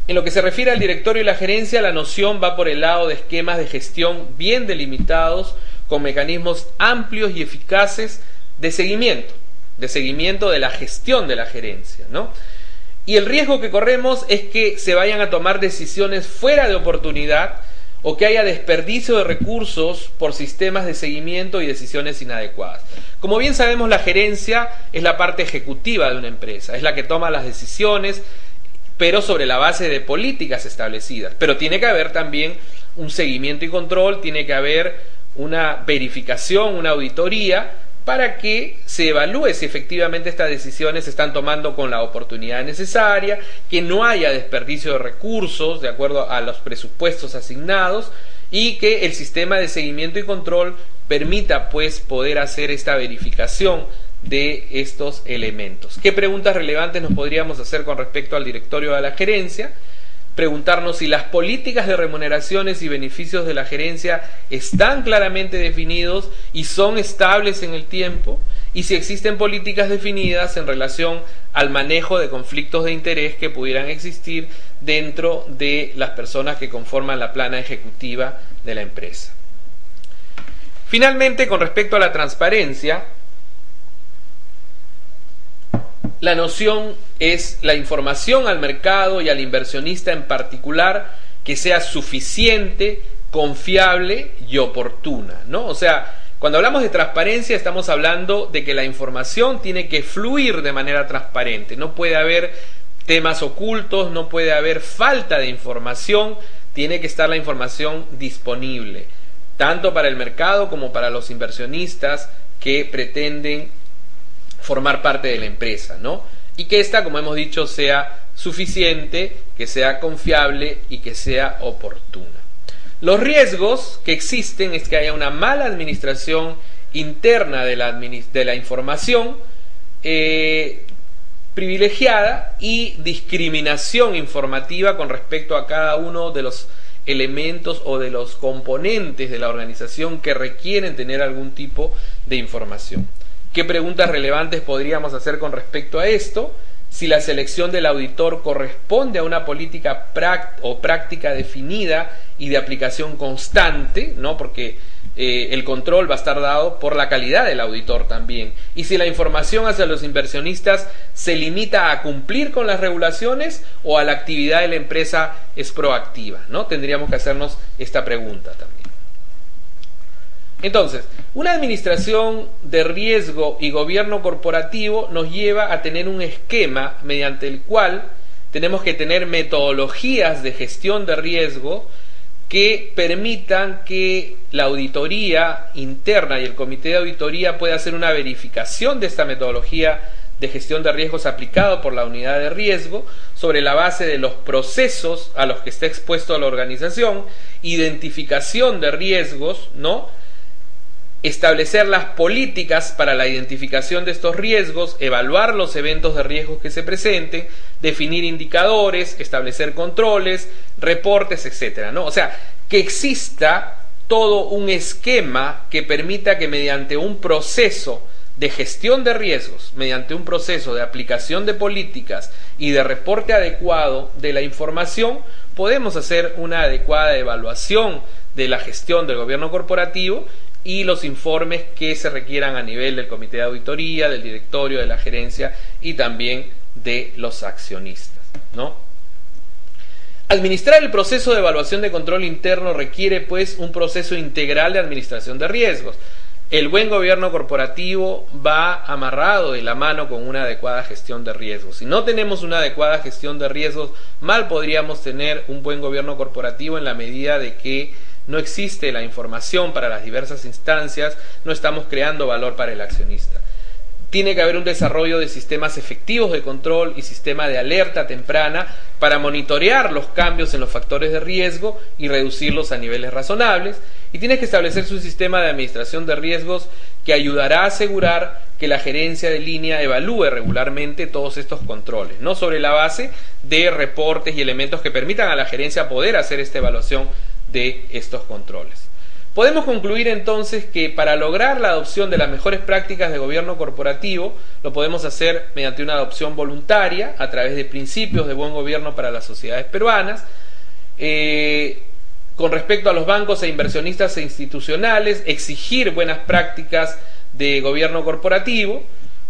En lo que se refiere al directorio y la gerencia, la noción va por el lado de esquemas de gestión bien delimitados, con mecanismos amplios y eficaces de seguimiento de la gestión de la gerencia, ¿no? Y el riesgo que corremos es que se vayan a tomar decisiones fuera de oportunidad o que haya desperdicio de recursos por sistemas de seguimiento y decisiones inadecuadas. Como bien sabemos, la gerencia es la parte ejecutiva de una empresa, es la que toma las decisiones, pero sobre la base de políticas establecidas. Pero tiene que haber también un seguimiento y control, tiene que haber una verificación, una auditoría, para que se evalúe si efectivamente estas decisiones se están tomando con la oportunidad necesaria, que no haya desperdicio de recursos de acuerdo a los presupuestos asignados y que el sistema de seguimiento y control permita pues poder hacer esta verificación de estos elementos. ¿Qué preguntas relevantes nos podríamos hacer con respecto al directorio de la gerencia? Preguntarnos si las políticas de remuneraciones y beneficios de la gerencia están claramente definidos y son estables en el tiempo, y si existen políticas definidas en relación al manejo de conflictos de interés que pudieran existir dentro de las personas que conforman la plana ejecutiva de la empresa. Finalmente, con respecto a la transparencia, la noción es la información al mercado y al inversionista en particular que sea suficiente, confiable y oportuna, ¿no? O sea, cuando hablamos de transparencia estamos hablando de que la información tiene que fluir de manera transparente, no puede haber temas ocultos, no puede haber falta de información, tiene que estar la información disponible, tanto para el mercado como para los inversionistas que pretenden formar parte de la empresa, ¿no? Y que esta, como hemos dicho, sea suficiente, que sea confiable y que sea oportuna. Los riesgos que existen es que haya una mala administración interna de la información privilegiada y discriminación informativa con respecto a cada uno de los elementos o de los componentes de la organización que requieren tener algún tipo de información. ¿Qué preguntas relevantes podríamos hacer con respecto a esto? Si la selección del auditor corresponde a una política práctica definida y de aplicación constante, ¿no? Porque el control va a estar dado por la calidad del auditor también. Y si la información hacia los inversionistas se limita a cumplir con las regulaciones o a la actividad de la empresa es proactiva, ¿no? Tendríamos que hacernos esta pregunta también. Entonces, una administración de riesgo y gobierno corporativo nos lleva a tener un esquema mediante el cual tenemos que tener metodologías de gestión de riesgo que permitan que la auditoría interna y el comité de auditoría pueda hacer una verificación de esta metodología de gestión de riesgos aplicado por la unidad de riesgo sobre la base de los procesos a los que está expuesto la organización, identificación de riesgos, ¿no? Establecer las políticas para la identificación de estos riesgos, evaluar los eventos de riesgos que se presenten, definir indicadores, establecer controles, reportes, etcétera, ¿no? O sea, que exista todo un esquema que permita que mediante un proceso de gestión de riesgos, mediante un proceso de aplicación de políticas y de reporte adecuado de la información, podemos hacer una adecuada evaluación de la gestión del gobierno corporativo y los informes que se requieran a nivel del comité de auditoría, del directorio, de la gerencia y también de los accionistas, ¿no? Administrar el proceso de evaluación de control interno requiere pues un proceso integral de administración de riesgos. El buen gobierno corporativo va amarrado de la mano con una adecuada gestión de riesgos. Si no tenemos una adecuada gestión de riesgos, mal podríamos tener un buen gobierno corporativo en la medida de que no existe la información para las diversas instancias, no estamos creando valor para el accionista. Tiene que haber un desarrollo de sistemas efectivos de control y sistema de alerta temprana para monitorear los cambios en los factores de riesgo y reducirlos a niveles razonables. Y tiene que establecerse un sistema de administración de riesgos que ayudará a asegurar que la gerencia de línea evalúe regularmente todos estos controles, ¿no? Sobre la base de reportes y elementos que permitan a la gerencia poder hacer esta evaluación de estos controles. Podemos concluir entonces que para lograr la adopción de las mejores prácticas de gobierno corporativo, lo podemos hacer mediante una adopción voluntaria, a través de principios de buen gobierno para las sociedades peruanas. Con respecto a los bancos e inversionistas e institucionales, exigir buenas prácticas de gobierno corporativo.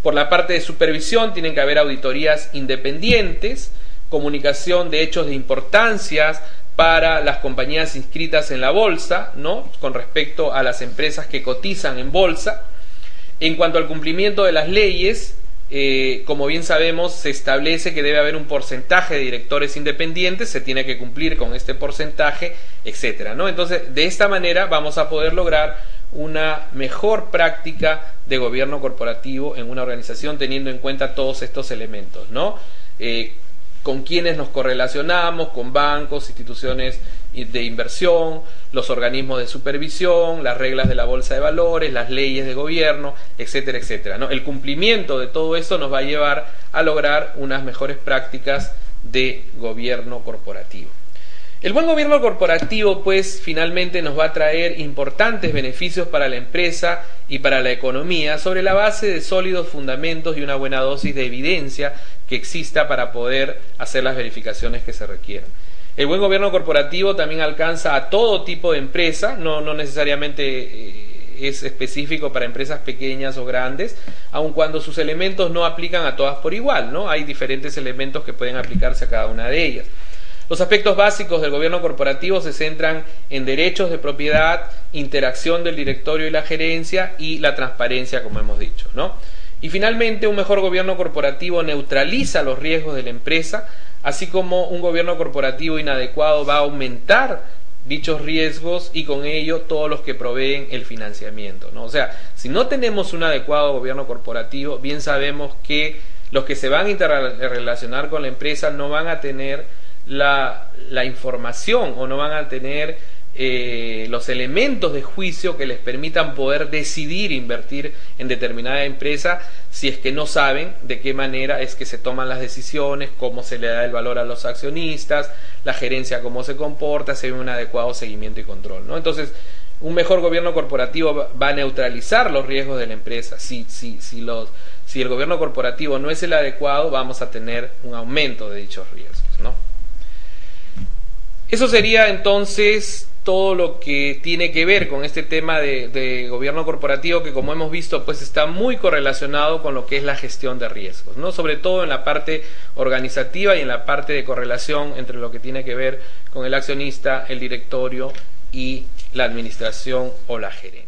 Por la parte de supervisión tienen que haber auditorías independientes, comunicación de hechos de importancia para las compañías inscritas en la bolsa, ¿no?, con respecto a las empresas que cotizan en bolsa. En cuanto al cumplimiento de las leyes, como bien sabemos, se establece que debe haber un porcentaje de directores independientes, se tiene que cumplir con este porcentaje, etcétera, ¿no? Entonces, de esta manera vamos a poder lograr una mejor práctica de gobierno corporativo en una organización, teniendo en cuenta todos estos elementos, ¿no? Con quienes nos correlacionamos, con bancos, instituciones de inversión, los organismos de supervisión, las reglas de la bolsa de valores, las leyes de gobierno, etcétera, etcétera, ¿no? El cumplimiento de todo eso nos va a llevar a lograr unas mejores prácticas de gobierno corporativo. El buen gobierno corporativo, pues, finalmente nos va a traer importantes beneficios para la empresa y para la economía sobre la base de sólidos fundamentos y una buena dosis de evidencia que exista para poder hacer las verificaciones que se requieran. El buen gobierno corporativo también alcanza a todo tipo de empresa, no necesariamente es específico para empresas pequeñas o grandes, aun cuando sus elementos no aplican a todas por igual, ¿no? Hay diferentes elementos que pueden aplicarse a cada una de ellas. Los aspectos básicos del gobierno corporativo se centran en derechos de propiedad, interacción del directorio y la gerencia y la transparencia, como hemos dicho, ¿no? Y finalmente, un mejor gobierno corporativo neutraliza los riesgos de la empresa, así como un gobierno corporativo inadecuado va a aumentar dichos riesgos y con ello todos los que proveen el financiamiento, ¿no? O sea, si no tenemos un adecuado gobierno corporativo, bien sabemos que los que se van a interrelacionar con la empresa no van a tener la información o no van a tener los elementos de juicio que les permitan poder decidir invertir en determinada empresa si es que no saben de qué manera es que se toman las decisiones, cómo se le da el valor a los accionistas, la gerencia cómo se comporta, si hay un adecuado seguimiento y control, ¿no? Entonces, un mejor gobierno corporativo va a neutralizar los riesgos de la empresa. Si el gobierno corporativo no es el adecuado, vamos a tener un aumento de dichos riesgos, ¿no? Eso sería entonces todo lo que tiene que ver con este tema de gobierno corporativo, que, como hemos visto, pues está muy correlacionado con lo que es la gestión de riesgos, ¿no? Sobre todo en la parte organizativa y en la parte de correlación entre lo que tiene que ver con el accionista, el directorio y la administración o la gerencia.